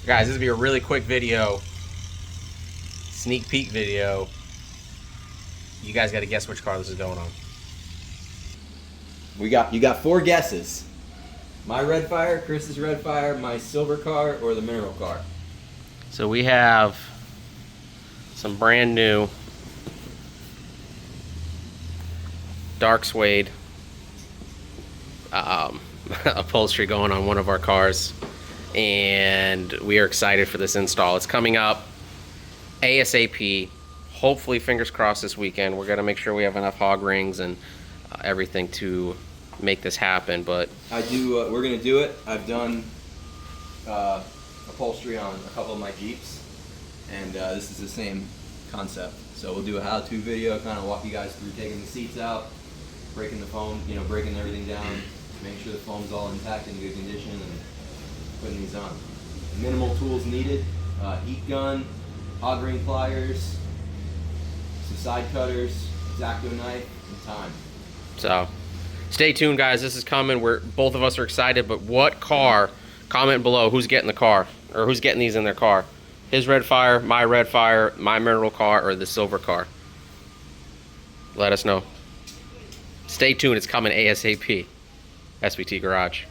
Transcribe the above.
Guys, this will be a really quick video, sneak peek video. You guys got to guess which car this is going on. You got 4 guesses. My red fire, Chris's red fire, my silver car, or the mineral car. So we have some brand new dark suede upholstery going on one of our cars, and we are excited for this install. It's coming up ASAP. Hopefully, fingers crossed, this weekend. We're gonna make sure we have enough hog rings and everything to make this happen. But we're gonna do it. I've done upholstery on a couple of my Jeeps, and this is the same concept. So we'll do a how-to video, kind of walk you guys through taking the seats out, breaking the foam, breaking everything down, make sure the foam's all intact in good condition, and putting these on. Minimal tools needed: heat gun, hog ring pliers, some side cutters, X-Acto knife, and time. So stay tuned, guys. This is coming. Both of us are excited. But what car? Comment below who's getting the car, or who's getting these in their car. His red fire, my mineral car, or the silver car. Let us know. Stay tuned. It's coming ASAP. SBT Garage.